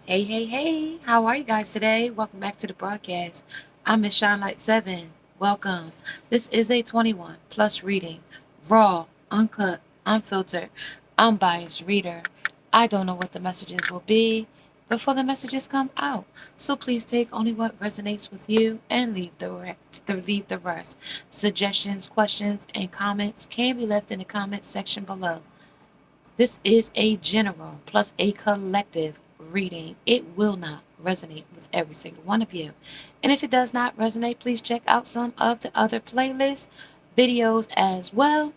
Hey, hey, hey, how are you guys today? Welcome back to the broadcast. I'm Miss Shine Light 7. Welcome. This is a 21 plus reading, raw, uncut, unfiltered, unbiased reader. I don't know what the messages will be before the messages come out. So please take only what resonates with you and leave the rest. Suggestions, questions, and comments can be left in the comments section below. This is a general plus a collective reading. It will not resonate with every single one of you. And if it does not resonate, please check out some of the other playlists, videos as well.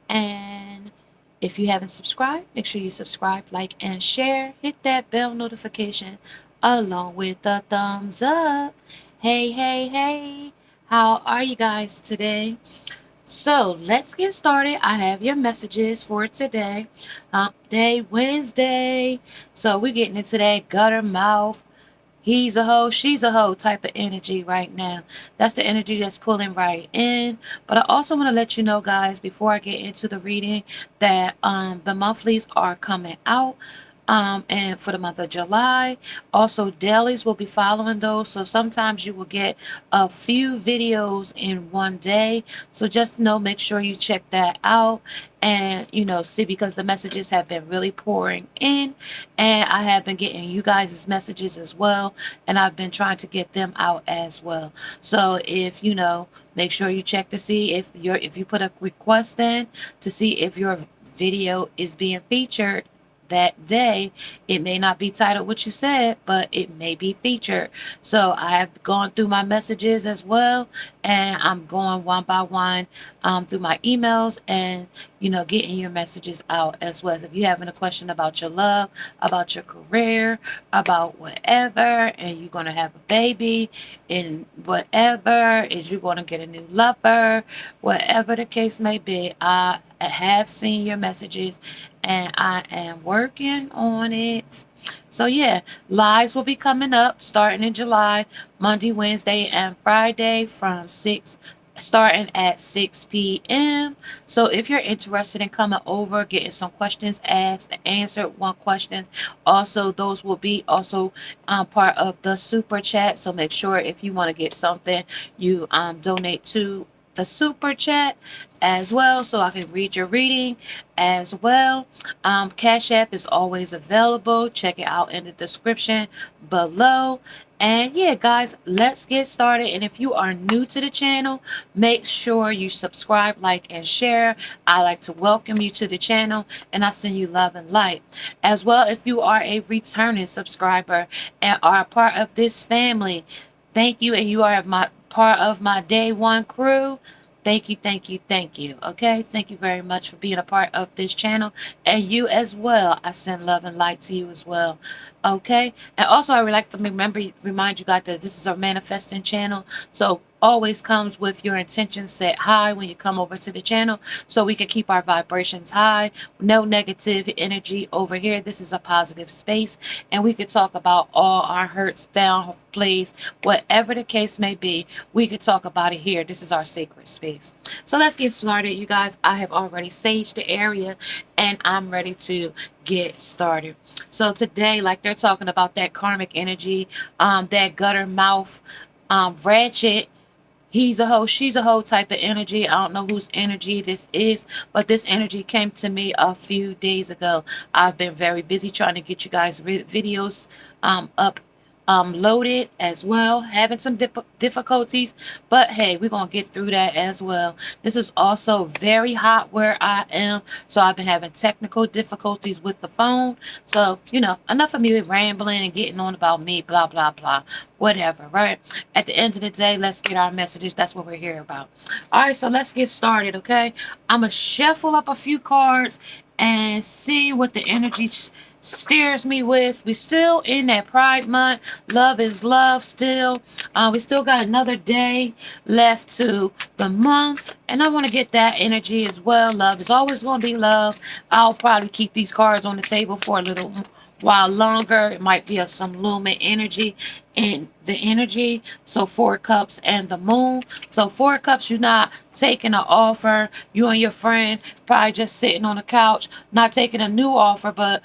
And if you haven't subscribed, make sure you subscribe, like, and share. Hit that bell notification along with the thumbs up. Hey, hey, hey. How are you guys today? So let's get started. I have your messages for today. Hump Day Wednesday. So we're getting into that gutter mouth. He's a hoe, she's a hoe type of energy right now. That's the energy that's pulling right in. But I also want to let you know, guys, before I get into the reading, that the monthlies are coming out. And for the month of July, also dailies will be following those. So sometimes you will get a few videos in one day. So just know, make sure you check that out and see, because the messages have been really pouring in, and I have been getting you guys' messages as well, and I've been trying to get them out as well. So if make sure you check to see if you put a request in to see if your video is being featured that day. It may not be titled what you said, but it may be featured. So I have gone through my messages as well, and I'm going one by one through my emails, and getting your messages out as well. If you having a question about your love, about your career, about whatever, and you're gonna have a baby, and whatever is you're gonna get a new lover, whatever the case may be, I have seen your messages and I am working on it. So yeah, lives will be coming up starting in July, Monday, Wednesday, and Friday from 6 starting at 6 p.m. So if you're interested in coming over, getting some questions asked, answered one question, also those will be also part of the super chat. So make sure if you want to get something, you donate to the super chat as well, so I can read your reading as well. Cash App is always available. Check it out in the description below. And yeah, guys, let's get started. And if you are new to the channel, make sure you subscribe, like, and share. I like to welcome you to the channel, and I send you love and light. As well, if you are a returning subscriber and are a part of this family, thank you. And you are my part of my day one crew. Thank you, thank you, thank you. Okay, thank you very much for being a part of this channel, and you as well. I send love and light to you as well. Okay, and also I would like to remind you guys that this is a manifesting channel, so always comes with your intentions set high when you come over to the channel, so we can keep our vibrations high. No negative energy over here. This is a positive space, and we could talk about all our hurts, down plays, whatever the case may be. We could talk about it here. This is our sacred space. So let's get started, you guys. I have already saged the area, and I'm ready to get started. So today, like they're talking about that karmic energy, that gutter mouth, ratchet. He's a hoe, she's a hoe type of energy. I don't know whose energy this is, but this energy came to me a few days ago. I've been very busy trying to get you guys videos up loaded as well, having some difficulties, but hey, we're gonna get through that as well. This is also very hot where I am, so I've been having technical difficulties with the phone. So enough of me rambling and getting on about me, blah blah blah, whatever, right? At the end of the day, let's get our messages. That's what we're here about. All right, so let's get started. Okay, I'm gonna shuffle up a few cards and see what the energy steers me with. We still in that Pride Month. Love is love still. We still got another day left to the month, and I want to get that energy as well. Love is always going to be love. I'll probably keep these cards on the table for a little while longer. It might be some lumen energy in the energy. So 4 cups and the moon. So 4 cups, you're not taking an offer. You and your friend probably just sitting on the couch, not taking a new offer, but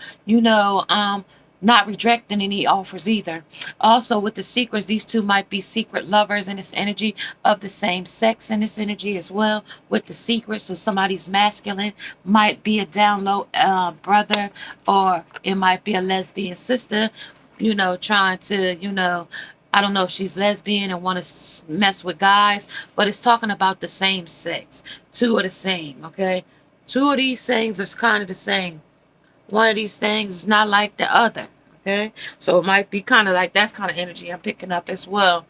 not rejecting any offers either. Also, with the secrets, these two might be secret lovers in this energy, of the same sex in this energy as well. With the secrets, so somebody's masculine might be a down low brother, or it might be a lesbian sister, trying to, I don't know if she's lesbian and want to mess with guys, but it's talking about the same sex. Two are the same, okay? Two of these things is kind of the same. One of these things is not like the other, okay? So it might be kind of like, that's kind of energy I'm picking up as well.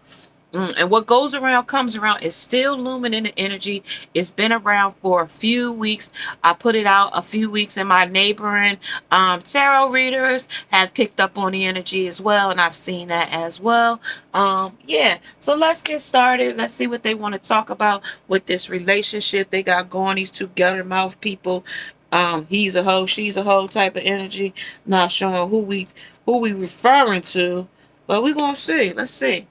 And what goes around comes around is still looming in the energy. It's been around for a few weeks. I put it out a few weeks, and my neighboring tarot readers have picked up on the energy as well, and I've seen that as well. Yeah, so let's get started. Let's see what they want to talk about with this relationship they got going. These two gutter mouth people. He's a hoe, she's a hoe type of energy. Not showing who we referring to, but we're gonna see. Let's see.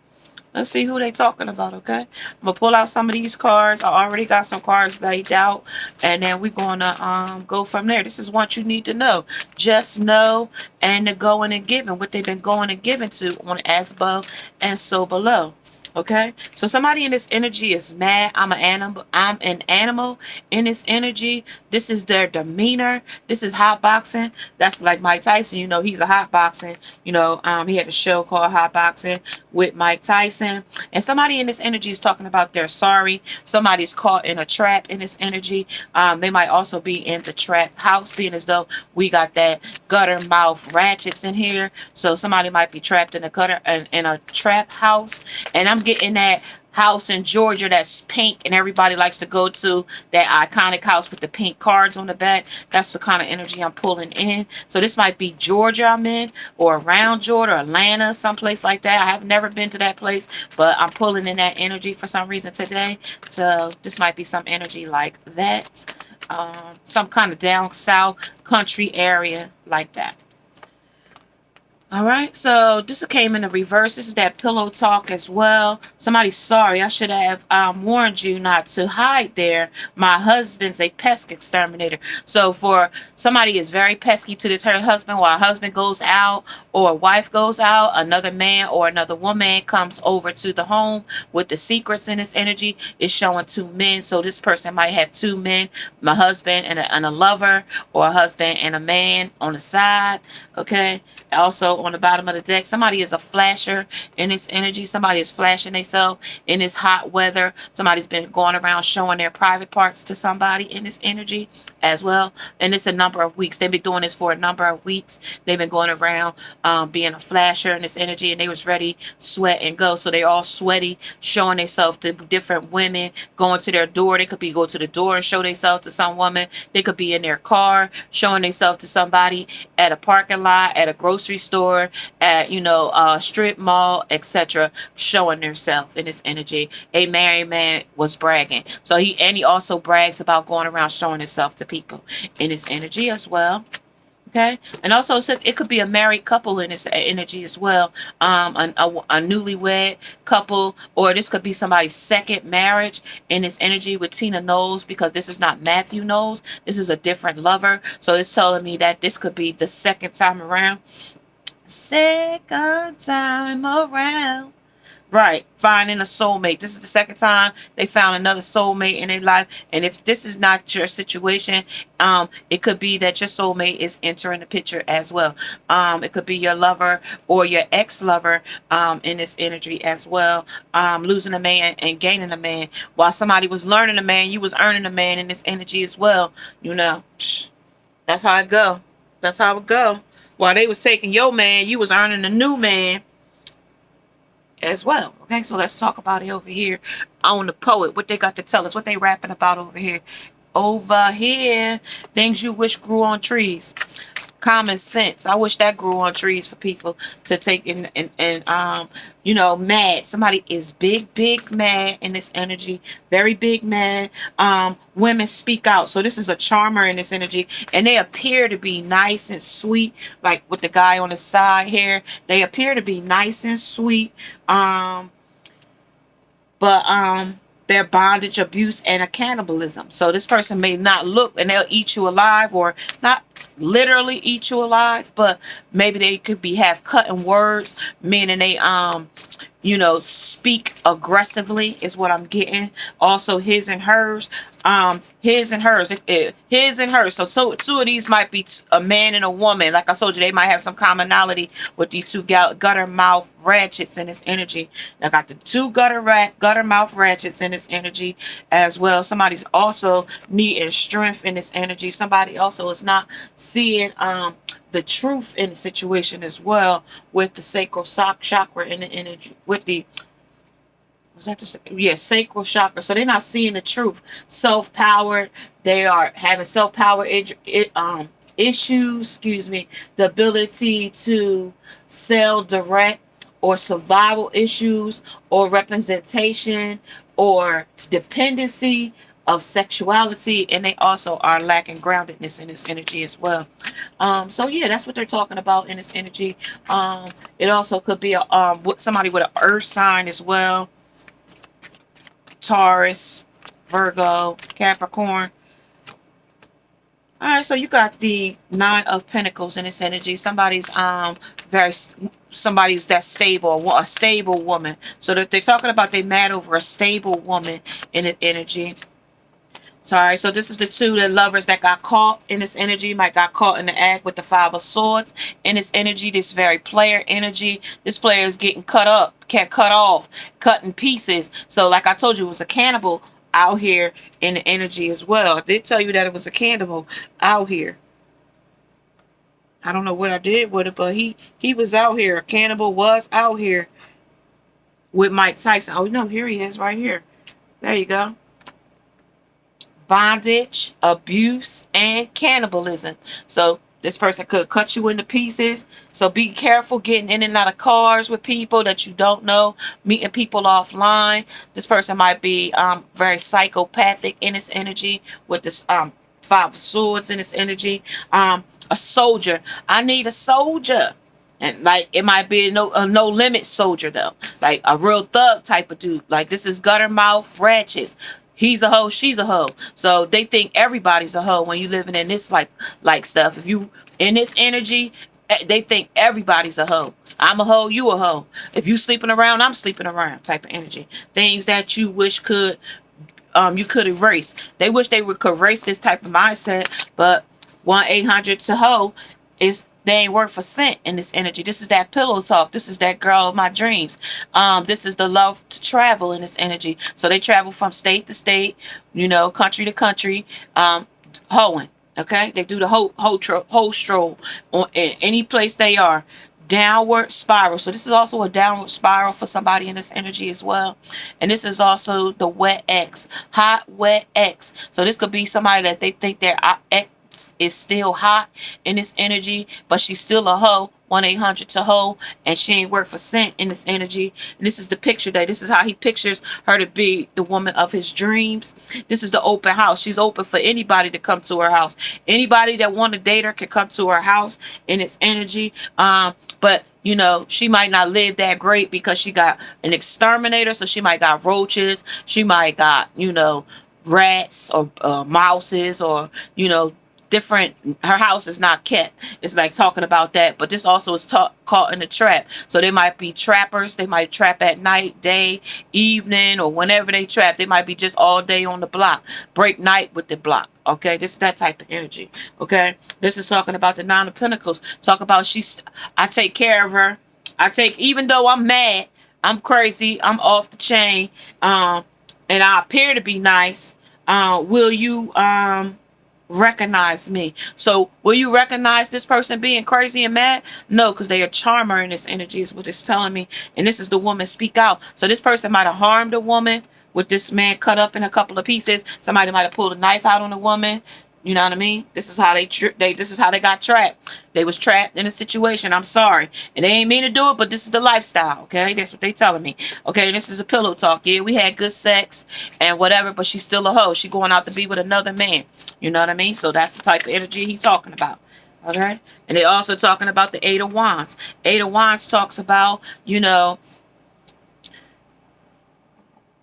Let's see who they talking about, okay? I'm gonna pull out some of these cards. I already got some cards laid out, and then we're gonna go from there. This is what you need to know. Just know, and the going and giving, what they've been going and giving to on as above and so below. Okay, so somebody in this energy is mad. I'm an animal in this energy. This is their demeanor. This is hot boxing. That's like Mike Tyson. He's a hot boxing. He had a show called Hot Boxing with Mike Tyson. And somebody in this energy is talking about they're sorry. Somebody's caught in a trap in this energy. They might also be in the trap house, being as though we got that gutter mouth ratchets in here. So somebody might be trapped in a trap house. And I'm getting that house in Georgia that's pink and everybody likes to go to, that iconic house with the pink cards on the back. That's the kind of energy I'm pulling in. So this might be Georgia I'm in, or around Georgia, Atlanta, someplace like that. I have never been to that place, but I'm pulling in that energy for some reason today. So this might be some energy like that. Some kind of down south country area like that. All right, so this came in the reverse. This is that pillow talk as well. Somebody's sorry. I should have warned you not to hide there. My husband's a pest exterminator. So for somebody is very pesky to her husband, while husband goes out or wife goes out, another man or another woman comes over to the home with the secrets in this energy. It's showing two men. So this person might have two men, my husband and a lover, or a husband and a man on the side. Okay. Also on the bottom of the deck, somebody is a flasher in this energy. Somebody is flashing themselves in this hot weather. Somebody's been going around showing their private parts to somebody in this energy as well. And it's a number of weeks. They've been doing this for a number of weeks. They've been going around being a flasher in this energy, and they was ready, sweat and go. So they're all sweaty, showing themselves to different women, going to their door. They could be go to the door and show themselves to some woman. They could be in their car showing themselves to somebody, at a parking lot, at a grocery store, at strip mall, etc., showing themselves in this energy. A married man was bragging, so he also brags about going around showing himself to people in this energy as well. Okay, and also it could be a married couple in this energy as well, a newlywed couple, or this could be somebody's second marriage in this energy with Tina Knowles, because this is not Matthew Knowles. This is a different lover, so it's telling me that this could be the second time around. Second time around. Right, finding a soulmate. This is the second time they found another soulmate in their life. And if this is not your situation, it could be that your soulmate is entering the picture as well. It could be your lover or your ex-lover in this energy as well. Losing a man and gaining a man. While somebody was learning a man, you was earning a man in this energy as well. That's how it go. That's how it go. While they was taking your man, you was earning a new man as well. Okay, so let's talk about it over here on the poet. What they got to tell us, what they rapping about over here. Over here, things you wish grew on trees. Common sense. I wish that grew on trees for people to take mad. Somebody is big mad in this energy. Very big mad. Women speak out. So this is a charmer in this energy, and they appear to be nice and sweet, like with the guy on the side here. They appear to be nice and sweet. But their bondage, abuse, and a cannibalism. So this person may not look, and they'll eat you alive, or not literally eat you alive, but maybe they could be have cutting words, meaning they speak aggressively is what I'm getting. Also, his and hers. His and hers. His and hers. So two of these might be a man and a woman. Like I told you, they might have some commonality with these two gutter mouth ratchets in this energy. I got the two gutter mouth ratchets in this energy as well. Somebody's also needing strength in this energy. Somebody also is not seeing the truth in the situation as well, with the sacral chakra in the energy, with the sacral chakra. So they're not seeing the truth. Self-powered. They are having self-power issues. Excuse me. The ability to sell direct, or survival issues, or representation, or dependency of sexuality, and they also are lacking groundedness in this energy as well. So yeah, that's what they're talking about in this energy. It also could be somebody with an earth sign as well. Taurus, Virgo, Capricorn. All right, so you got the Nine of Pentacles in this energy. Somebody's that's stable, a stable woman. So that they're talking about they mad over a stable woman in the energy. Sorry, so this is the two, the lovers that got caught in this energy, might got caught in the act with the Five of Swords in this energy, this very player energy. This player is getting cut off, cut in pieces. So like I told you, it was a cannibal out here in the energy as well. I did tell you that it was a cannibal out here. I don't know what I did with it, but he was out here. A cannibal was out here with Mike Tyson. Oh no, here he is right here. There you go. Bondage, abuse, and cannibalism. So this person could cut you into pieces. So be careful getting in and out of cars with people that you don't know, meeting people offline. This person might be very psychopathic in this energy, with this Five of Swords in this energy. A soldier. I need a soldier. And like, it might be a no limit soldier though, like a real thug type of dude. Like, this is gutter mouth ratchets. He's a hoe, she's a hoe. So they think everybody's a hoe when you living in this like stuff. If you in this energy, they think everybody's a hoe. I'm a hoe, you a hoe. If you sleeping around, I'm sleeping around type of energy. Things that you wish you could erase. They wish they could erase this type of mindset, but 1-800 to hoe is, they ain't worth a cent in this energy. This is that pillow talk. This is that girl of my dreams. This is the love to travel in this energy. So they travel from state to state, country to country, hoeing. Okay, they do the whole stroll in any place they are. Downward spiral. So this is also a downward spiral for somebody in this energy as well. And this is also the wet X, hot wet X. So this could be somebody that they think their ex is still hot in this energy, but she's still a hoe. 1-800 to hoe, and she ain't worth a cent in this energy. And this is the picture that this is how he pictures her to be the woman of his dreams. This is the open house. She's open for anybody to come to her house. Anybody that want to date her can come to her house in its energy. But she might not live that great because she got an exterminator. So she might got roaches. She might got rats or mouses, or different. Her house is not kept. It's like talking about that, but this also is caught in a trap. So they might be trappers. They might trap at night, day, evening, or whenever they trap. They might be just all day on the block, break night with the block. Okay, this is that type of energy. Okay, this is talking about the Nine of Pentacles. Talk about I take care of her. Even though I'm mad, I'm crazy, I'm off the chain, and I appear to be nice. Will you recognize me? So will you recognize this person being crazy and mad? No, because they are charmer in this energy is what it's telling me. And this is the woman speak out. So this person might have harmed a woman with this man cut up in a couple of pieces. Somebody might have pulled a knife out on a woman. You know what I mean? This is how this is how they got trapped. They was trapped in a situation. I'm sorry. And they ain't mean to do it, but this is the lifestyle. Okay, that's what they telling me. Okay, this is a pillow talk. Yeah, we had good sex and whatever, but she's still a hoe. She going out to be with another man. You know what I mean? So that's the type of energy he's talking about. Okay, and they also talking about the Eight of Wands. Eight of Wands talks about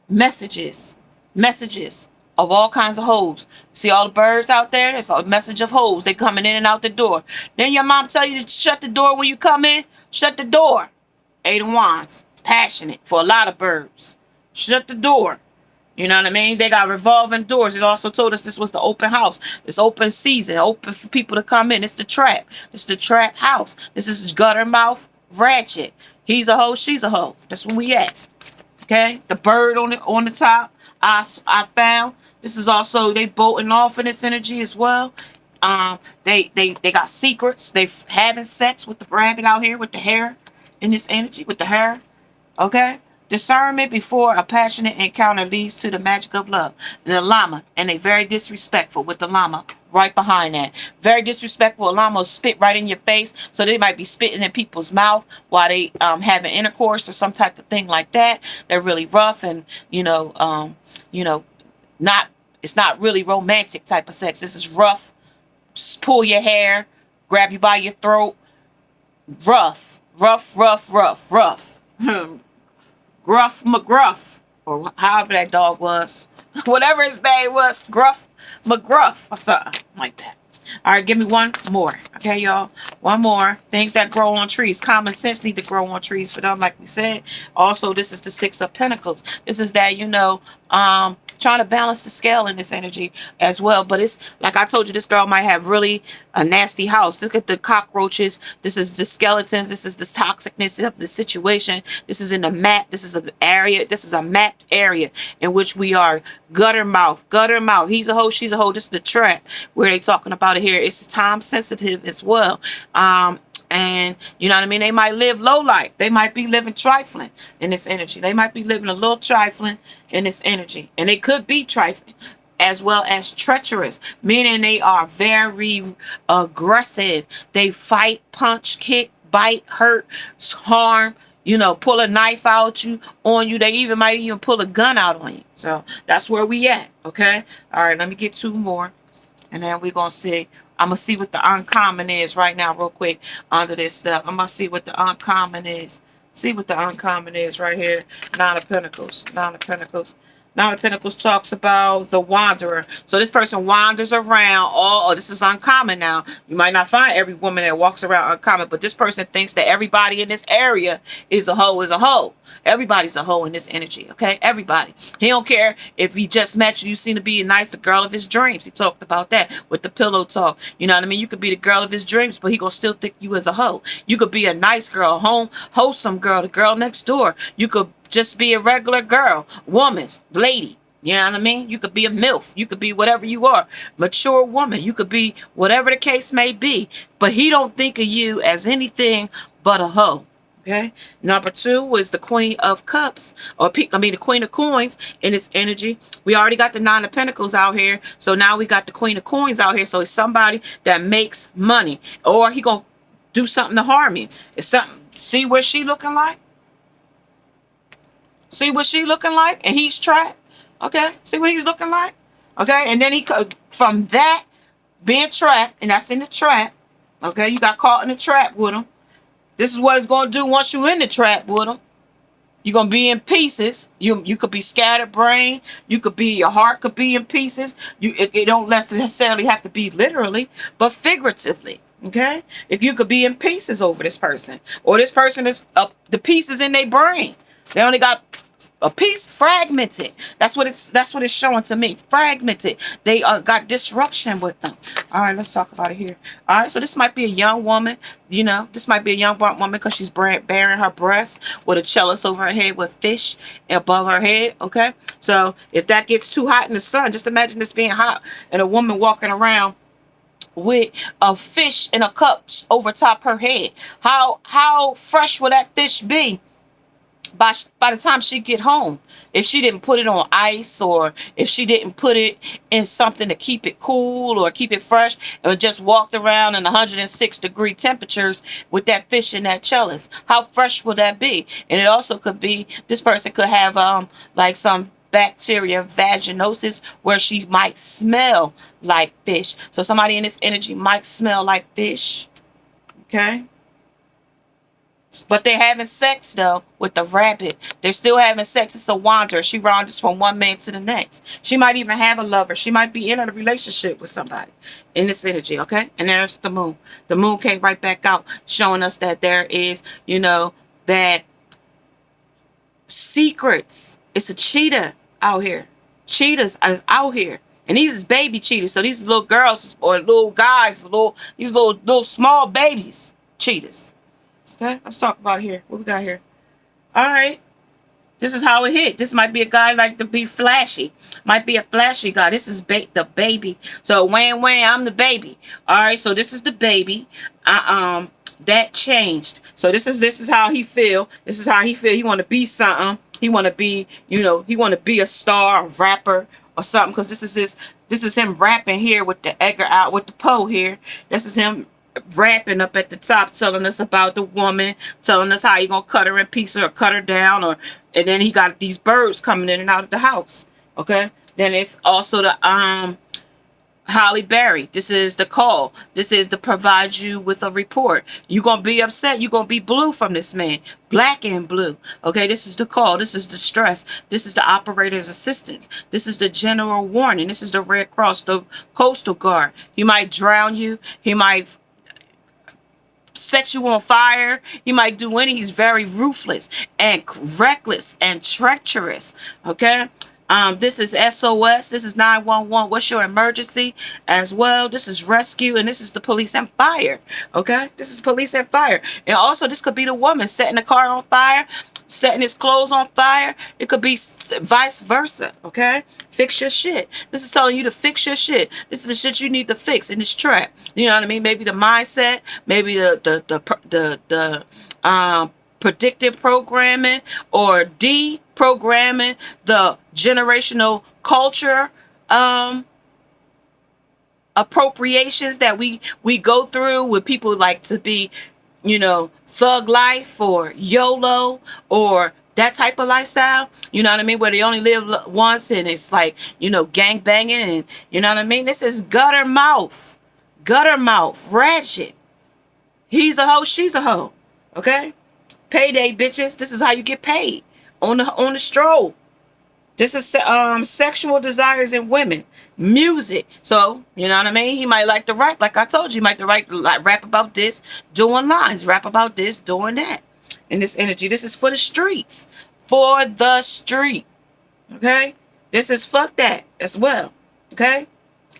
messages. messages of all kinds of hoes. See all the birds out there? It's a message of hoes. They coming in and out the door. Then your mom tell you to shut the door when you come in. Shut the door. Eight of Wands. Passionate for a lot of birds. Shut the door. You know what I mean? They got revolving doors. It also told us this was the open house. It's open season. Open for people to come in. It's the trap. It's the trap house. This is gutter mouth ratchet. He's a hoe. She's a hoe. That's where we at. Okay? The bird on the top. I found. This is also, they bolting off in this energy as well. They got secrets. They having sex with the rabbit out here with the hair in this energy, with the hair. Okay? Discernment before a passionate encounter leads to the magic of love. And the llama, and they very disrespectful with the llama right behind that. Very disrespectful. A llama will spit right in your face. So they might be spitting in people's mouth while they having intercourse or some type of thing like that. They're really rough and, not, it's not really romantic type of sex. This is rough. Just pull your hair, grab you by your throat. Rough. Gruff McGruff, or however that dog was. Whatever his name was, Gruff McGruff, or something like that. All right, give me one more. Okay, y'all. One more. Things that grow on trees. Common sense need to grow on trees for them, like we said. Also, this is the Six of Pentacles. This is that, trying to balance the scale in this energy as well. But it's like I told you, this girl might have really a nasty house. Look at the cockroaches. This is the skeletons. This is the toxicness of the situation. This is in the map. This is an area. This is a mapped area in which we are gutter mouth. He's a hoe. She's a hoe. This is the trap where they talking about it here. It's time sensitive as well. And you know what I mean? They might live low life. They might be living trifling in this energy. They might be living a little trifling in this energy. And they could be trifling as well as treacherous, meaning they are very aggressive. They fight, punch, kick, bite, hurt, harm, pull a knife out on you. They might even pull a gun out on you. So that's where we at. Okay. All right. Let me get two more. And then we're going to see. I'm going to see what the uncommon is right now real quick under this stuff. I'm going to see what the uncommon is. See what the uncommon is right here. Nine of Pentacles. Nine of Pentacles. Nine of Pentacles talks about the wanderer. So this person wanders around. Oh, this is uncommon now. You might not find every woman that walks around uncommon, but this person thinks that everybody in this area is a hoe. Everybody's a hoe in this energy, okay? Everybody. He don't care if he just met you. You seem to be a nice, the girl of his dreams. He talked about that with the pillow talk. You know what I mean? You could be the girl of his dreams, but he gonna still think you as a hoe. You could be a nice girl, wholesome girl, the girl next door. You could just be a regular girl, woman, lady. You know what I mean? You could be a MILF. You could be whatever you are. Mature woman. You could be whatever the case may be. But he don't think of you as anything but a hoe. Okay. Number two is the Queen of Cups, the Queen of Coins in this energy. We already got the Nine of Pentacles out here. So now we got the Queen of Coins out here. So it's somebody that makes money, or he gonna do something to harm you. It's something. See what she looking like? See what she looking like? And he's trapped. Okay. See what he's looking like? Okay. And then from that being trapped, and that's in the trap. Okay. You got caught in the trap with him. This is what it's going to do once you're in the trap with him. You're going to be in pieces. You could be scattered brain. Your heart could be in pieces. It don't necessarily have to be literally, but figuratively. Okay. If you could be in pieces over this person, or this person is the pieces in their brain. They only got a piece fragmented. That's what it's showing to me. Fragmented. They got disruption with them. All right, let's talk about it here. All right, so this might be a young woman. This might be a young woman because she's bearing her breast with a chalice over her head with fish above her head. Okay, so if that gets too hot in the sun, just imagine this being hot and a woman walking around with a fish in a cup over top her head. How fresh will that fish be by the time she get home, if she didn't put it on ice, or if she didn't put it in something to keep it cool or keep it fresh, and just walked around in 106-degree temperatures with that fish in that chalice? How fresh will that be? And it also could be, this person could have like some bacteria, vaginosis, where she might smell like fish. So somebody in this energy might smell like fish. Okay. But they're having sex though with the rabbit. They're still having sex. It's a wanderer. She wanders from one man to the next. She might even have a lover. She might be in a relationship with somebody in this energy, okay? And there's the moon. The moon came right back out, showing us that there is, that secrets. It's a cheetah out here. Cheetahs are out here. And these is baby cheetahs. So these little girls or little guys, these little small babies cheetahs. Okay, let's talk about here. What we got here? All right. This is how it hit. This might be a guy like to be flashy. Might be a flashy guy. This is the baby. So Wham, I'm the baby. All right. So this is the baby. That changed. So this is how he feel. This is how he feel. He want to be something. He want to be, he want to be a star, a rapper or something. Because this is him rapping here with the Edgar out with the Poe here. This is him rapping up at the top, telling us about the woman, telling us how he gonna cut her in pieces or cut her down, and then he got these birds coming in and out of the house. Okay, then it's also the Holly Berry. This is the call. This is to provide you with a report. You're gonna be upset. You're gonna be blue from this man, black and blue. Okay, this is the call. This is the stress. This is the operator's assistance. This is the general warning. This is the Red Cross, the Coastal Guard. He might drown you. He might set you on fire. He might do he's very ruthless and reckless and treacherous. Okay. This is SOS. This is 911. What's your emergency as well? This is rescue, and this is the police and fire. Okay, this is police and fire, and also this could be the woman setting the car on fire, setting his clothes on fire. It could be vice versa. Okay, fix your shit. This is telling you to fix your shit. This is the shit you need to fix in this trap. You know what I mean? Maybe the mindset, maybe the predictive programming or deprogramming, the generational culture appropriations that we go through with people like to be, thug life or YOLO or that type of lifestyle. You know what I mean? Where they only live once and it's like, gang banging and you know what I mean? This is gutter mouth, Ratchet. He's a hoe, she's a hoe. Okay? Payday, bitches. This is how you get paid on the stroll. This is sexual desires in women, music. So you know what I mean. He might like to rap, like I told you. He might rap about this, doing lines. Rap about this, doing that. In this energy, this is for the streets, for the street. Okay, this is fuck that as well. Okay,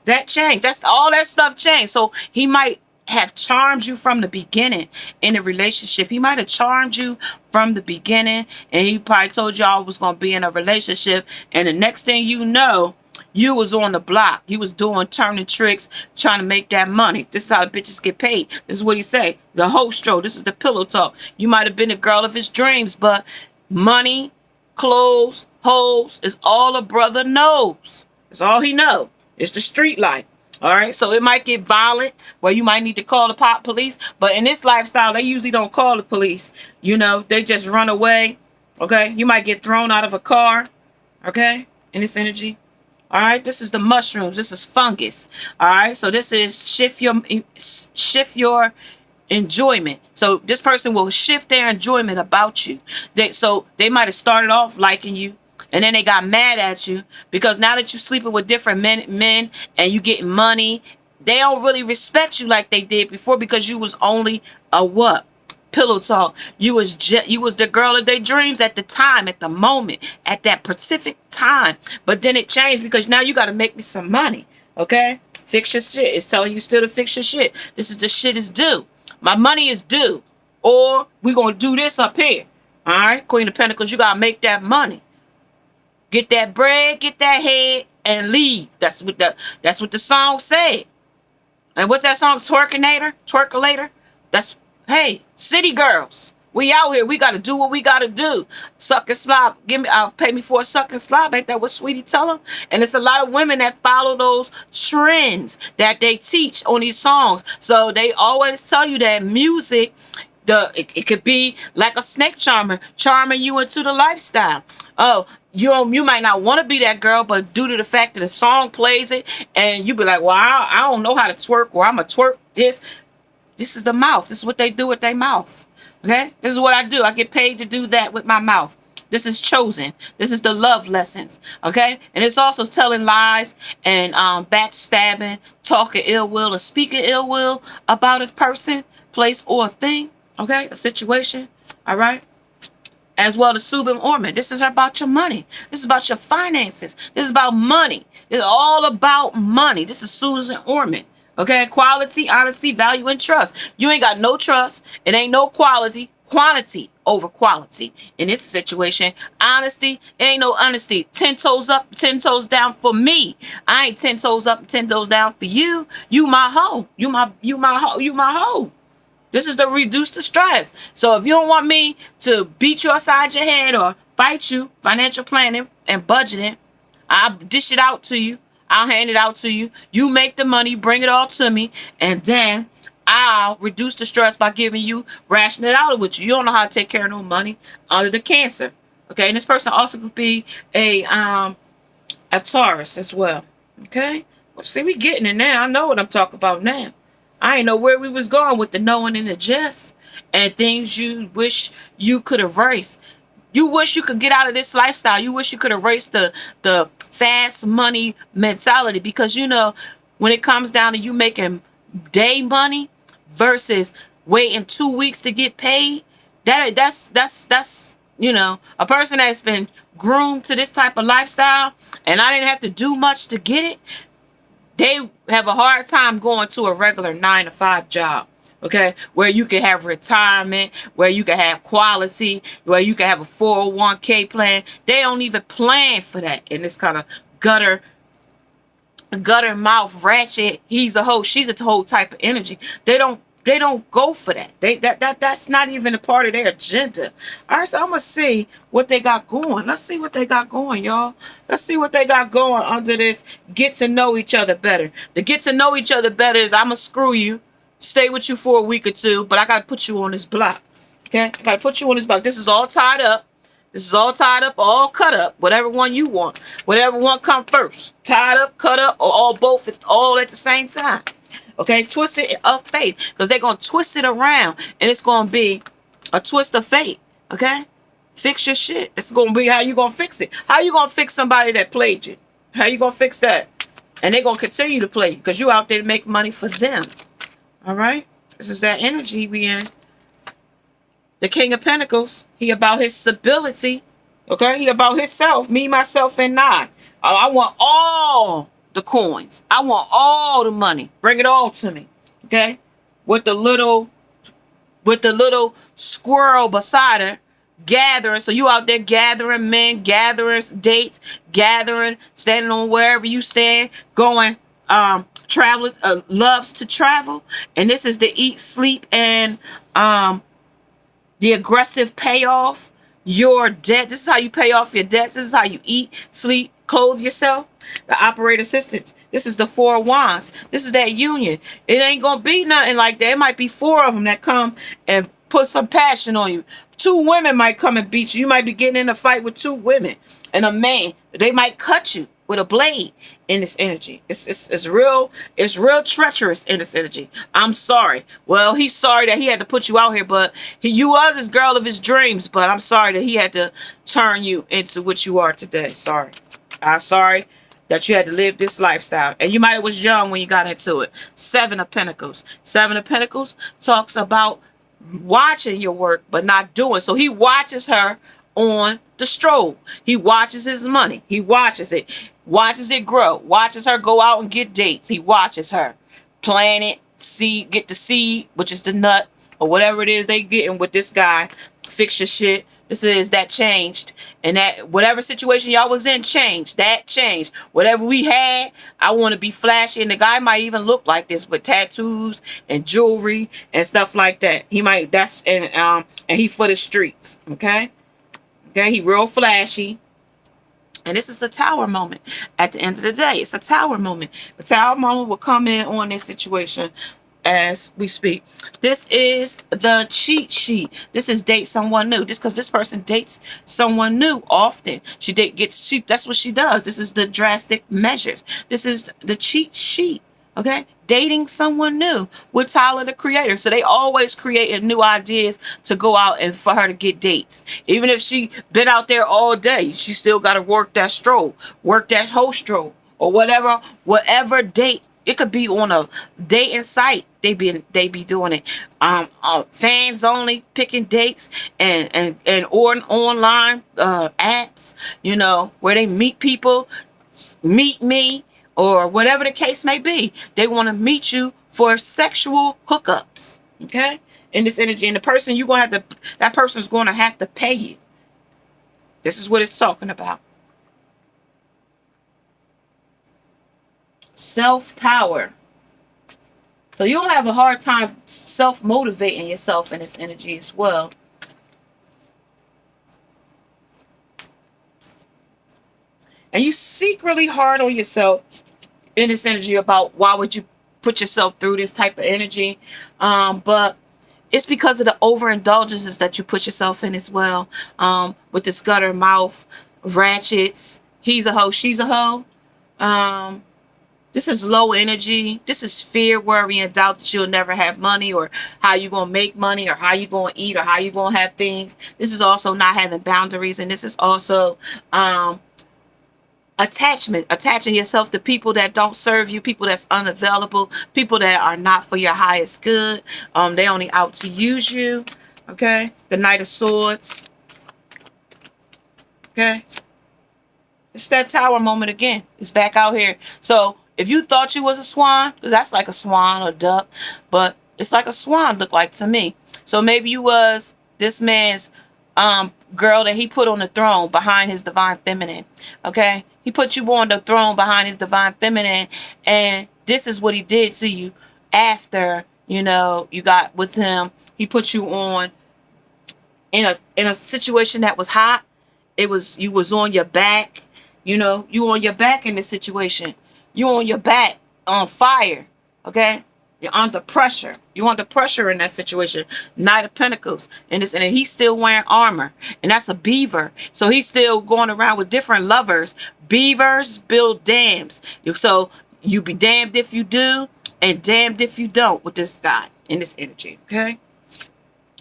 that changed. That's all that stuff changed. So he might have charmed you from the beginning in a relationship. He might have charmed you from the beginning and he probably told y'all was going to be in a relationship, and the next thing you know, you was on the block. You was turning tricks, trying to make that money. This is how bitches get paid. This is what he say. The whole stroke. This is the pillow talk. You might have been the girl of his dreams, but money, clothes, hoes is all a brother knows. It's all he know. It's the street life. All right, so it might get violent where you might need to call the police. But in this lifestyle, they usually don't call the police. They just run away. Okay, you might get thrown out of a car. Okay, in this energy. All right, this is the mushrooms. This is fungus. All right, so this is shift your enjoyment. So this person will shift their enjoyment about you. They might have started off liking you. And then they got mad at you because now that you're sleeping with different men and you getting money, they don't really respect you like they did before because you was only a what? Pillow talk. You was the girl of their dreams at the time, at the moment, at that specific time. But then it changed because now you got to make me some money. Okay? Fix your shit. It's telling you still to fix your shit. This is the shit is due. My money is due. Or we going to do this up here. All right? Queen of Pentacles, you got to make that money. Get that bread, get that head, and leave. That's what the song said. And what's that song? Twerkulator? Hey, city girls. We out here. We gotta do what we gotta do. Suck and slop. Pay me for a suck and slop. Ain't that what Sweetie tell them? And it's a lot of women that follow those trends that they teach on these songs. So they always tell you that music, it could be like a snake charmer, charming you into the lifestyle. Oh, you might not want to be that girl, but due to the fact that the song plays it, and you be like, well, I don't know how to twerk, or I'm going to twerk this. This is the mouth. This is what they do with their mouth. Okay? This is what I do. I get paid to do that with my mouth. This is chosen. This is the love lessons. Okay? And it's also telling lies and backstabbing, talking ill will or speaking ill will about a person, place, or a thing. Okay? A situation. All right? As well as Subin Orman. This is about your money. This is about your finances. This is about money. It's all about money. This is Susan Orman. Okay? Quality, honesty, value, and trust. You ain't got no trust. It ain't no quality. Quantity over quality. In this situation, honesty, ain't no honesty. 10 toes up, 10 toes down for me. I ain't 10 toes up, 10 toes down for you. You my hoe. You my hoe. You my hoe. This is to reduce the stress. So if you don't want me to beat you upside your head or fight you, financial planning and budgeting, I'll dish it out to you. I'll hand it out to you. You make the money, bring it all to me, and then I'll reduce the stress by giving you, rationing it out with you. You don't know how to take care of no money under the Cancer. Okay, and this person also could be a Taurus as well. Okay, well, see, we getting it now. I know what I'm talking about now. I ain't know where we was going with the knowing and the just and things you wish you could erase. You wish you could get out of this lifestyle. You wish you could erase the fast money mentality, because you know when it comes down to you making day money versus waiting 2 weeks to get paid, that's you know, a person that's been groomed to this type of lifestyle and I didn't have to do much to get it. They have a hard time going to a regular 9-to-5 job, okay? Where you can have retirement, where you can have quality, where you can have a 401k plan. They don't even plan for that in this kind of gutter mouth ratchet. He's a hoe, she's a whole type of energy. They don't go for that. That's not even a part of their agenda. All right, so I'm gonna see what they got going. Let's see what they got going, y'all. Let's see what they got going under this get to know each other better. The get to know each other better is I'm gonna screw you, stay with you for a week or two, but I gotta put you on this block. Okay, I gotta put you on this block. This is all tied up. This is all tied up, all cut up. Whatever one you want, whatever one come first, tied up, cut up, or all both, all at the same time. Okay, twist it of fate, because they're going to twist it around, and it's going to be a twist of fate, okay? Fix your shit. It's going to be how you going to fix it. How you going to fix somebody that played you? How you going to fix that? And they're going to continue to play you, because you out there to make money for them, all right? This is that energy we in. The King of Pentacles, he about his stability, okay? He about himself, me, myself, and I. I want all the coins. I want all the money. Bring it all to me. Okay? With the little squirrel beside her gathering. So you out there gathering men, gathering dates, gathering, standing on wherever you stand, going, traveling, loves to travel. And this is the eat, sleep, and the aggressive payoff. Your debt. This is how you pay off your debts. This is how you eat, sleep, clothe yourself. The operator assistants. This is the 4 of Wands. This is that union. It ain't gonna be nothing like that. It might be 4 of them that come and put some passion on you. 2 women might come and beat you. You might be getting in a fight with 2 women and a man. They might cut you with a blade in this energy. It's real treacherous in this energy. I'm sorry. Well, he's sorry that he had to put you out here, but you was his girl of his dreams, but I'm sorry that he had to turn you into what you are today. Sorry. I'm sorry that you had to live this lifestyle. And you might have was young when you got into it. 7 of Pentacles. 7 of Pentacles talks about watching your work, but not doing. So he watches her on the stroll. He watches his money. He watches it. Watches it grow. Watches her go out and get dates. He watches her plant it, seed, get the seed, which is the nut, or whatever it is they getting with this guy. Fix your shit. This is that changed. And that whatever situation y'all was in changed. That changed. Whatever we had, I want to be flashy. And the guy might even look like this with tattoos and jewelry and stuff like that. He might, and he for the streets. Okay? Okay, he real flashy. And this is a tower moment. At the end of the day, it's a tower moment. The tower moment will come in on this situation as we speak. This is the cheat sheet. This is date someone new. Just because this person dates someone new often. That's what she does. This is the drastic measures. This is the cheat sheet. Okay, dating someone new with Tyler the Creator. So they always creating new ideas to go out and for her to get dates. Even if she been out there all day, she still got to work that stroll, work that whole stroll, or whatever date. It could be on a dating site. They be doing it. Fans only picking dates and or online apps. Where they meet people, meet me, or whatever the case may be. They want to meet you for sexual hookups. Okay, in this energy, and the person you're gonna have to, that person's gonna have to pay you. This is what it's talking about. Self power. So you'll have a hard time self motivating yourself in this energy as well. And you secretly hard on yourself in this energy about why would you put yourself through this type of energy. But it's because of the overindulgences that you put yourself in as well. With this gutter mouth, ratchets, he's a hoe, she's a hoe. This is low energy. This is fear, worry, and doubt that you'll never have money, or how you going to make money, or how you going to eat, or how you going to have things. This is also not having boundaries. And this is also attaching yourself to people that don't serve you, people that's unavailable, people that are not for your highest good. They only out to use you. Okay, the Knight of Swords. Okay, it's that Tower moment again. It's back out here. So if you thought you was a swan, because that's like a swan or duck, but it's like a swan look like to me. So maybe you was this man's girl that he put on the throne behind his divine feminine. Okay, he put you on the throne behind his divine feminine, and this is what he did to you after you got with him. He put you on in a situation that was hot. You was on your back. You on your back in this situation. You on your back on fire. Okay, you're under pressure. You under pressure in that situation. Knight of Pentacles. And he's still wearing armor. And that's a beaver. So he's still going around with different lovers. Beavers build dams. So you be damned if you do, and damned if you don't with this guy in this energy. Okay?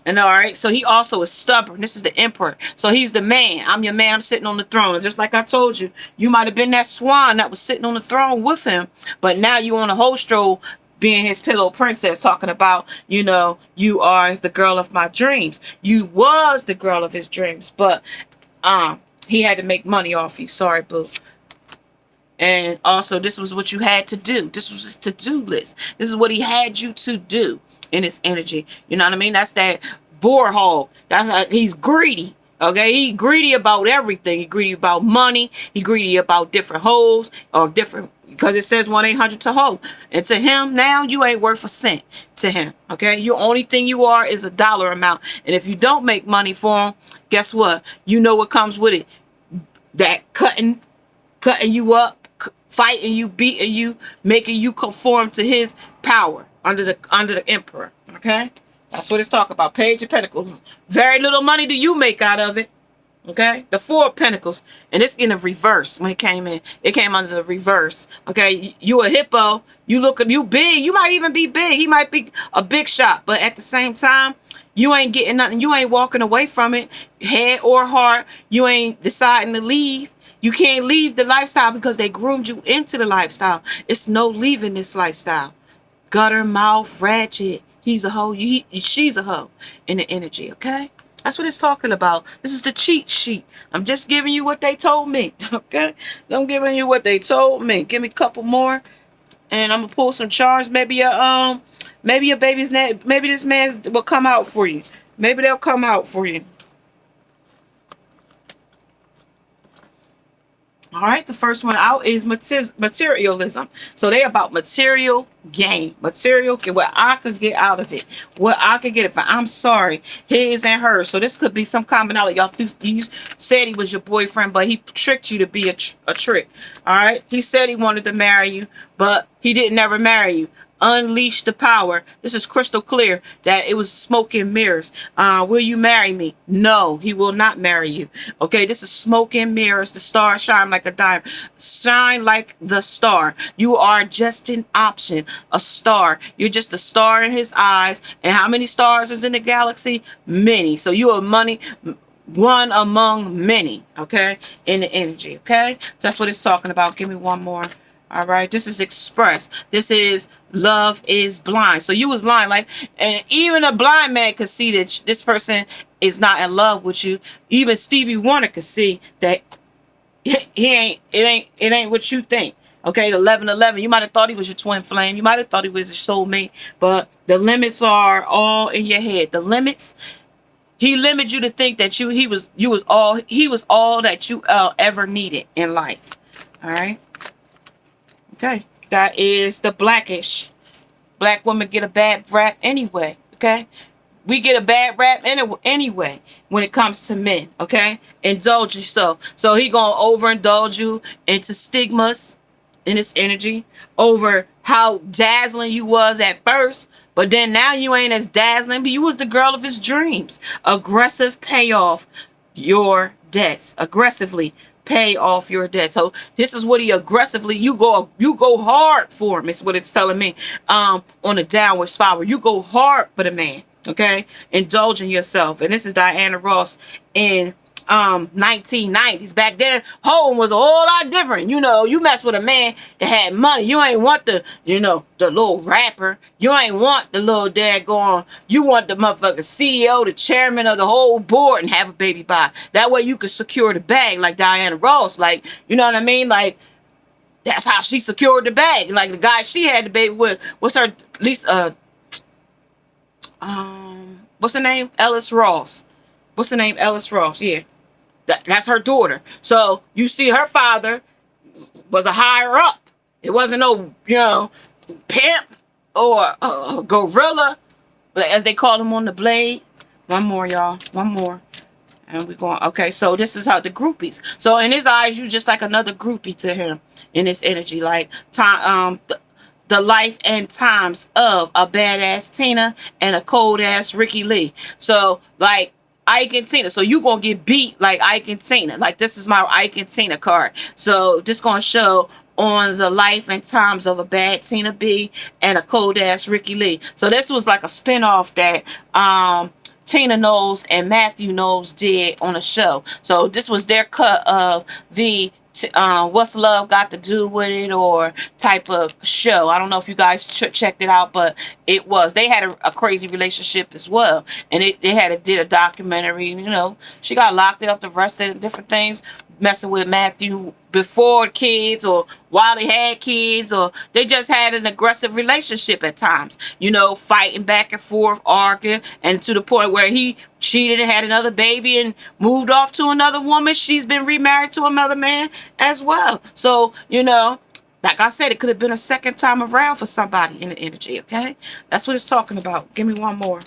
And all right, so he also is stubborn. This is the Emperor. So he's the man. I'm your man. I'm sitting on the throne. And just like I told you, you might have been that swan that was sitting on the throne with him. But now you on a whole stroll being his pillow princess, talking about, you are the girl of my dreams. You was the girl of his dreams. But he had to make money off you. Sorry, boo. And also, this was what you had to do. This was his to-do list. This is what he had you to do in his energy. You know what I mean? That's that boar hog. That's how he's greedy. Okay, he greedy about everything. He greedy about money. He greedy about different hoes or different, because it says 1-800 to hoe. And to him now, you ain't worth a cent to him. Okay, your only thing you are is a dollar amount. And if you don't make money for him, guess what? You know what comes with it. That cutting you up, fighting you, beating you, making you conform to his power under the Emperor. Okay, that's what it's talking about. Page of Pentacles. Very little money do you make out of it. Okay, the Four of Pentacles, and it's in the reverse. When it came in, it came under the reverse. Okay, you a hippo. You big. You might even be big. He might be a big shot, but at the same time, you ain't getting nothing. You ain't walking away from it, head or heart. You ain't deciding to leave. You can't leave the lifestyle because they groomed you into the lifestyle. It's no leaving this lifestyle. Gutter mouth, ratchet. He's a hoe. She's a hoe in the energy. Okay, that's what it's talking about. This is the cheat sheet. I'm just giving you what they told me. Okay, I'm giving you what they told me. Give me a couple more, and I'm gonna pull some charms. Maybe your baby's maybe this man will come out for you. Maybe they'll come out for you. All right, the first one out is materialism. So they're about material gain, material, what I could get out of it, what I could get it for. I'm sorry, his and hers. So this could be some commonality. You said he was your boyfriend, but he tricked you to be a trick. All right, he said he wanted to marry you, but he didn't ever marry you. Unleash the power. This is crystal clear that it was smoke and mirrors. Will you marry me? No, he will not marry you. Okay, this is smoke and mirrors. The star shine like a diamond. Shine like the star. You are just an option. a star. You're just a star in his eyes. And how many stars is in the galaxy? Many. So you are one among many, okay, in the energy, okay? So that's what it's talking about. Give me one more. All right, this is Express. This is Love is Blind. So you was lying, like, and even a blind man could see that this person is not in love with you. Even Stevie Wonder could see that it ain't what you think. Okay, the 1111. You might have thought he was your twin flame. You might have thought he was your soulmate, but the limits are all in your head. The limits. He limited you to think that he was all that you ever needed in life. All right. Okay, that is the Blackish. Black women get a bad rap anyway. Okay, we get a bad rap anyway when it comes to men. Okay, indulge yourself. So he gonna overindulge you into stigmas in this energy over how dazzling you was at first, but then now you ain't as dazzling, but you was the girl of his dreams. Aggressive pay off your debts. Aggressively pay off your debt. So this is what he aggressively, you go hard for him. It's what it's telling me. On a downward spiral. You go hard for the man. Okay? Indulging yourself. And this is Diana Ross in 1990s. Back then, home was a whole lot different. You know, you mess with a man that had money. You ain't want the little rapper. You ain't want the little daggone. You want the motherfucking CEO, the chairman of the whole board, and have a baby by. That way you could secure the bag like Diana Ross. Like, you know what I mean? Like, that's how she secured the bag. Like the guy she had the baby with, what's her what's her name? Ellis Ross. What's the name? Ellis Ross. Yeah. That's her daughter. So you see her father was a higher up. It wasn't no, pimp or gorilla, but as they call him on the blade. One more, y'all. One more. And we're going, okay, so this is how the groupies. So in his eyes, you just like another groupie to him in this energy. Like, the life and times of a badass Tina and a cold ass Ricky Lee. So, like, Ike and Tina. So you gonna get beat like Ike and Tina. Like, this is my Ike and Tina card. So this gonna show on the life and times of a bad Tina B and a cold ass Ricky Lee. So this was like a spinoff that Tina Knowles and Matthew Knowles did on a show. So this was their cut of the What's Love Got to Do with It or type of show. I don't know if you guys checked it out, but it was. They had a crazy relationship as well. And did a documentary. She got locked up, the rest of different things, messing with Matthew before kids or while they had kids, or they just had an aggressive relationship at times, fighting back and forth, arguing, and to the point where he cheated and had another baby and moved off to another woman. She's been remarried to another man as well. So, like I said, it could have been a second time around for somebody in the energy, okay? That's what it's talking about. Give me one more.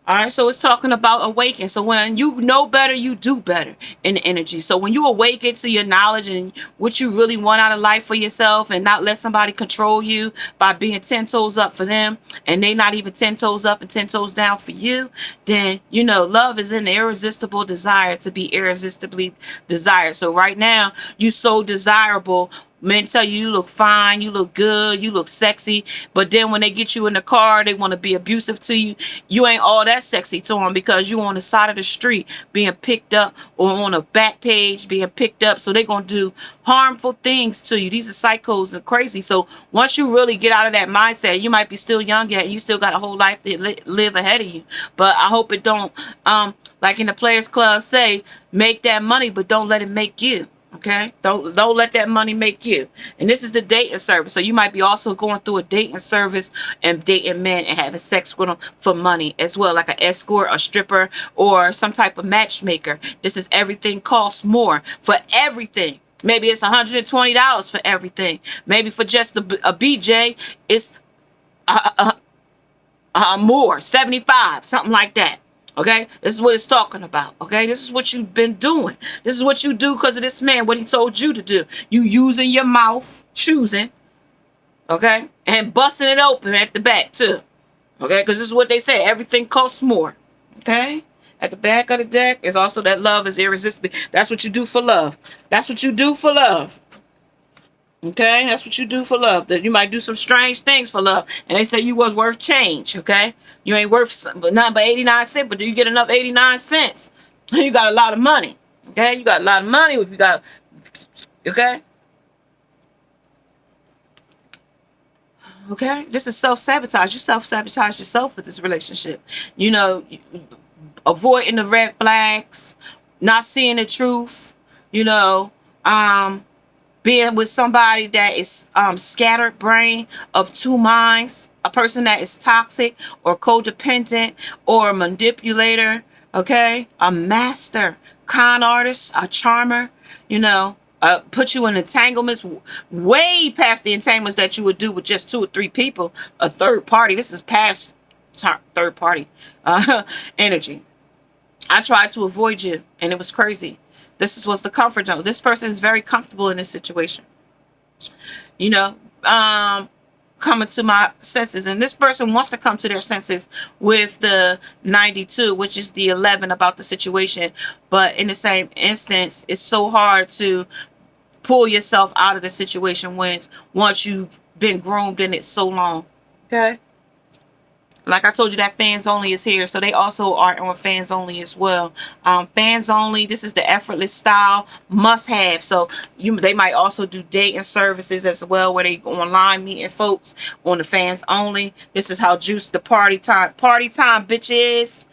All right, so it's talking about awaken. So when you know better, you do better in the energy. So when you awaken to your knowledge and what you really want out of life for yourself and not let somebody control you by being 10 toes up for them and they not even 10 toes up and 10 toes down for you, then, love is an irresistible desire to be irresistibly desired. So right now, you so desirable. Men tell you look fine, you look good, you look sexy, but then when they get you in the car, they want to be abusive to you. You ain't all that sexy to them because you on the side of the street being picked up or on a back page being picked up. So they going to do harmful things to you. These are psychos and crazy. So once you really get out of that mindset, you might be still young yet. You still got a whole life to live ahead of you. But I hope it don't, like in the Players Club say, make that money, but don't let it make you. Okay, don't let that money make you. And this is the dating service. So you might be also going through a dating service and dating men and having sex with them for money as well, like an escort, a stripper, or some type of matchmaker. This is everything costs more for everything. Maybe it's $120 for everything. Maybe for just a BJ, it's more, 75, something like that. Okay, this is what it's talking about. Okay, this is what you've been doing. This is what you do because of this man, what he told you to do. You using your mouth, choosing, okay, and busting it open at the back too. Okay, because this is what they say. Everything costs more. Okay, at the back of the deck is also that love is irresistible. That's what you do for love. That's what you do for love. Okay, that's what you do for love. That you might do some strange things for love, and they say you was worth change. Okay, you ain't worth nothing but 89 cents, but do you get enough 89 cents? You got a lot of money. Okay, you got a lot of money. If you got, okay, okay, this is self-sabotage. You self-sabotage yourself with this relationship. You know, avoiding the red flags, not seeing the truth. You know, um, being with somebody that is scattered brain of two minds, a person that is toxic or codependent or a manipulator, okay, a master con artist, a charmer, you know, put you in entanglements way past the entanglements that you would do with just 2 or 3 people, a third party. This is past third party energy. I tried to avoid you, and it was crazy. Was the comfort zone. This person is very comfortable in this situation. You know, coming to my senses, and this person wants to come to their senses with the 92, which is the 11 about the situation. But in the same instance, it's so hard to pull yourself out of the situation once you've been groomed in it so long. Okay. Like I told you, that fans only is here, so they also are on fans only as well. Fans only, this is the effortless style must have. So they might also do dating services as well, where they go online meeting folks on the fans only. This is how juice the party time bitches.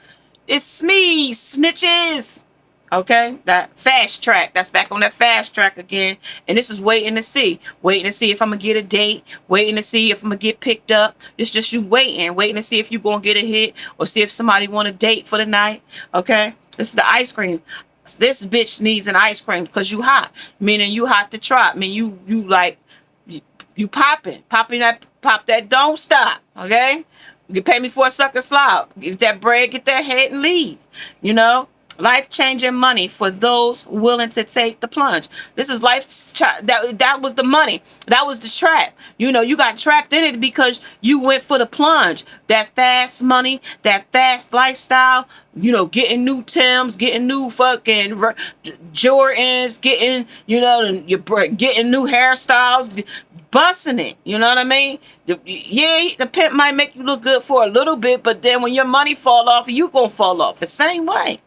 It's me, snitches. Okay, that fast track, that's back on that fast track again. And this is waiting to see if I'm gonna get a date, waiting to see if I'm gonna get picked up. It's just you waiting to see if you gonna get a hit, or see if somebody want a date for the night. Okay, this is the ice cream. This bitch needs an ice cream because you hot, meaning you hot to trot. I mean, you like you popping that don't stop. Okay, you pay me for a sucker slop, get that bread, get that head, and leave. You know, life-changing money for those willing to take the plunge. This is that was the money. That was the trap. You know, you got trapped in it because you went for the plunge. That fast money, that fast lifestyle, you know, getting new Timbs, getting new fucking Jordans, getting, you know, getting new hairstyles, busting it. You know what I mean? Yeah, the pimp might make you look good for a little bit, but then when your money fall off, you gonna fall off the same way.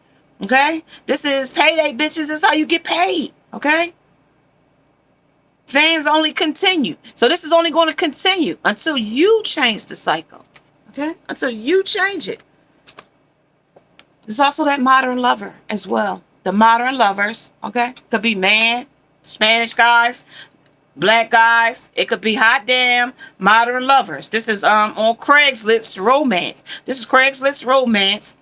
Okay, this is payday, bitches. This is how you get paid. Okay, fans only continue. So this is only going to continue until you change the cycle. Okay, until you change it. There's also that modern lover as well. The modern lovers. Okay, could be man, Spanish guys, black guys. It could be hot damn modern lovers. This is on Craigslist romance. This is Craigslist romance.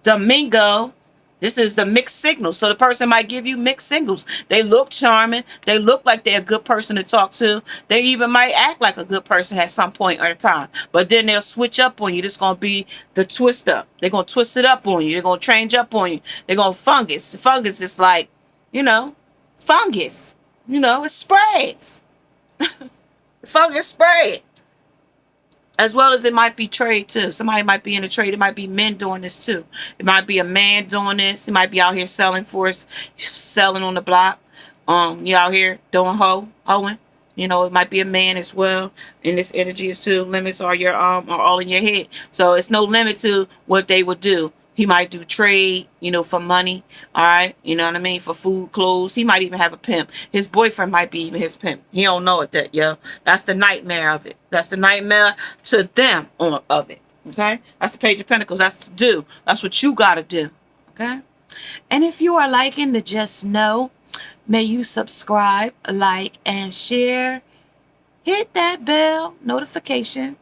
Domingo. This is the mixed signals. So the person might give you mixed signals. They look charming. They look like they're a good person to talk to. They even might act like a good person at some point at a time. But then they'll switch up on you. This is going to be the twist up. They're going to twist it up on you. They're going to change up on you. They're going to fungus. Fungus is like, you know, fungus. You know, it spreads. Fungus spread. As well as it might be trade too. Somebody might be in a trade. It might be men doing this too. It might be a man doing this. He might be out here selling for us, selling on the block. You out here doing hoeing. You know, it might be a man as well. And this energy is too. Limits are are all in your head. So it's no limit to what they would do. He might do trade, you know, for money. All right. You know what I mean? For food, clothes. He might even have a pimp. His boyfriend might be even his pimp. He don't know it that, yo. That's the nightmare of it. That's the nightmare to them of it. Okay. That's the Page of Pentacles. That's to do. That's what you got to do. Okay. And if you are liking the Just Know, may you subscribe, like, and share. Hit that bell notification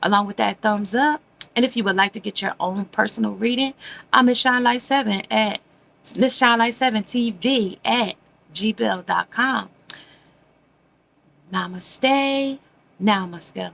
along with that thumbs up. And if you would like to get your own personal reading, I'm Miss Shine Light 7 at Miss Shine Light 7 TV at gmail.com. Namaste. Now I must go.